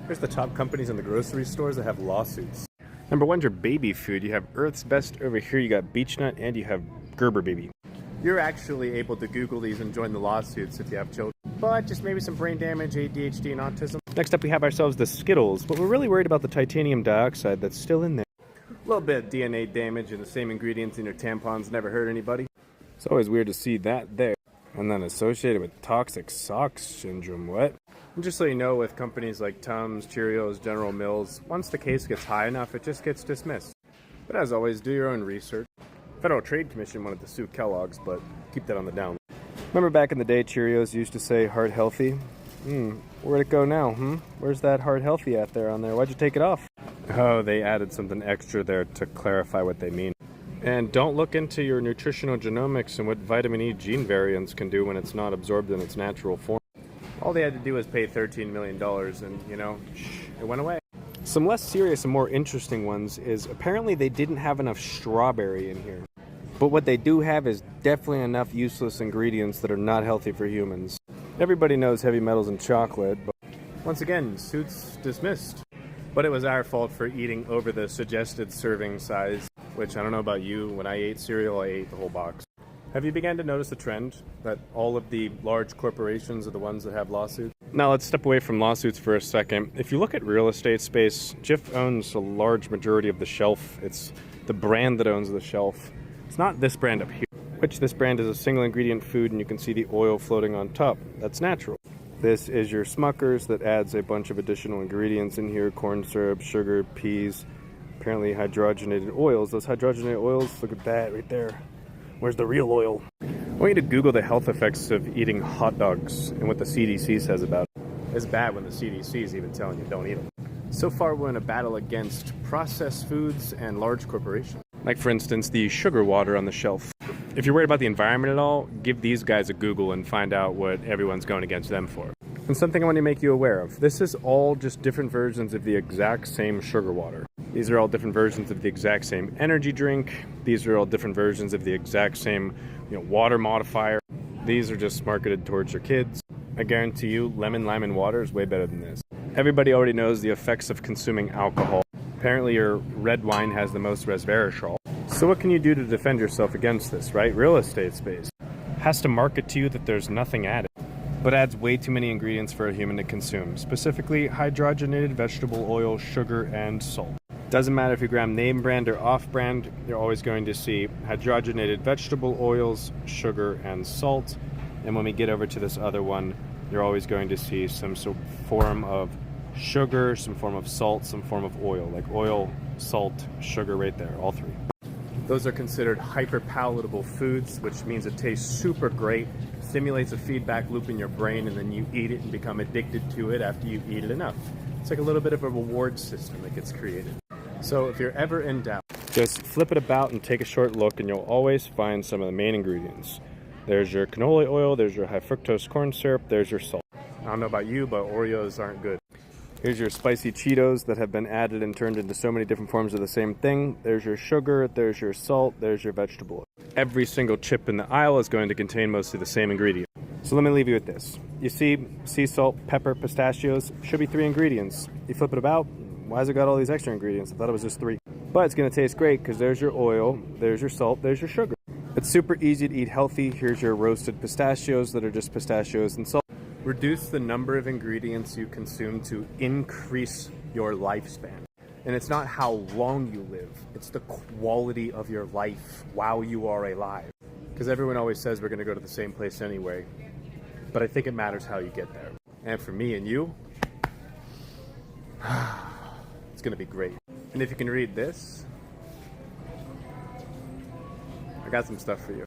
Here's the top companies in the grocery stores that have lawsuits. Number one's your baby food. You have Earth's Best over here, you got Beech Nut, and you have Gerber Baby. You're actually able to Google these and join the lawsuits if you have children. But just maybe some brain damage, ADHD, and autism. Next up we have ourselves the Skittles, but we're really worried about the titanium dioxide that's still in there. A little bit of DNA damage and the same ingredients in your tampons never hurt anybody. It's always weird to see that there. And then associated with toxic SOX syndrome, what? And just so you know, with companies like Tums, Cheerios, General Mills, once the case gets high enough, it just gets dismissed. But as always, do your own research. Federal Trade Commission wanted to sue Kellogg's, but keep that on the down. Remember back in the day, Cheerios used to say heart healthy? Where'd it go now, Where's that heart healthy at there on there? Why'd you take it off? Oh, they added something extra there to clarify what they mean. And don't look into your nutritional genomics and what vitamin E gene variants can do when it's not absorbed in its natural form. All they had to do was pay $13 million and, it went away. Some less serious and more interesting ones is apparently they didn't have enough strawberry in here. But what they do have is definitely enough useless ingredients that are not healthy for humans. Everybody knows heavy metals in chocolate, but once again, suits dismissed. But it was our fault for eating over the suggested serving size, which I don't know about you, when I ate cereal, I ate the whole box. Have you begun to notice the trend that all of the large corporations are the ones that have lawsuits? Now let's step away from lawsuits for a second. If you look at real estate space, Jif owns a large majority of the shelf. It's the brand that owns the shelf. It's not this brand up here, which this brand is a single ingredient food and you can see the oil floating on top. That's natural. This is your Smucker's that adds a bunch of additional ingredients in here, corn syrup, sugar, peas, apparently hydrogenated oils. Those hydrogenated oils, look at that right there. Where's the real oil? I want you to Google the health effects of eating hot dogs and what the CDC says about it. It's bad when the CDC is even telling you don't eat them. So far we're in a battle against processed foods and large corporations. Like for instance, the sugar water on the shelf. If you're worried about the environment at all, give these guys a Google and find out what everyone's going against them for. And something I want to make you aware of. This is all just different versions of the exact same sugar water. These are all different versions of the exact same energy drink. These are all different versions of the exact same, water modifier. These are just marketed towards your kids. I guarantee you, lemon, lime, and water is way better than this. Everybody already knows the effects of consuming alcohol. Apparently your red wine has the most resveratrol. So what can you do to defend yourself against this, right? Real estate space has to market to you that there's nothing added, but adds way too many ingredients for a human to consume, specifically hydrogenated vegetable oil, sugar, and salt. Doesn't matter if you grab name brand or off brand, you're always going to see hydrogenated vegetable oils, sugar, and salt. And when we get over to this other one, you're always going to see some sort of form of sugar, some form of salt, some form of oil, like oil, salt, sugar right there, all three. Those are considered hyper-palatable foods, which means it tastes super great, stimulates a feedback loop in your brain, and then you eat it and become addicted to it after you eat it enough. It's like a little bit of a reward system that gets created. So if you're ever in doubt, just flip it about and take a short look and you'll always find some of the main ingredients. There's your canola oil, there's your high fructose corn syrup, there's your salt. I don't know about you, but Oreos aren't good. Here's your spicy Cheetos that have been added and turned into so many different forms of the same thing. There's your sugar, there's your salt, there's your vegetable oil. Every single chip in the aisle is going to contain mostly the same ingredient. So let me leave you with this. You see sea salt, pepper, pistachios, should be 3 ingredients. You flip it about, why has it got all these extra ingredients? I thought it was just 3. But it's going to taste great because there's your oil, there's your salt, there's your sugar. It's super easy to eat healthy. Here's your roasted pistachios that are just pistachios and salt. Reduce the number of ingredients you consume to increase your lifespan. And it's not how long you live, it's the quality of your life while you are alive. Because everyone always says we're going to go to the same place anyway, but I think it matters how you get there. And for me and you, it's going to be great. And if you can read this, I got some stuff for you.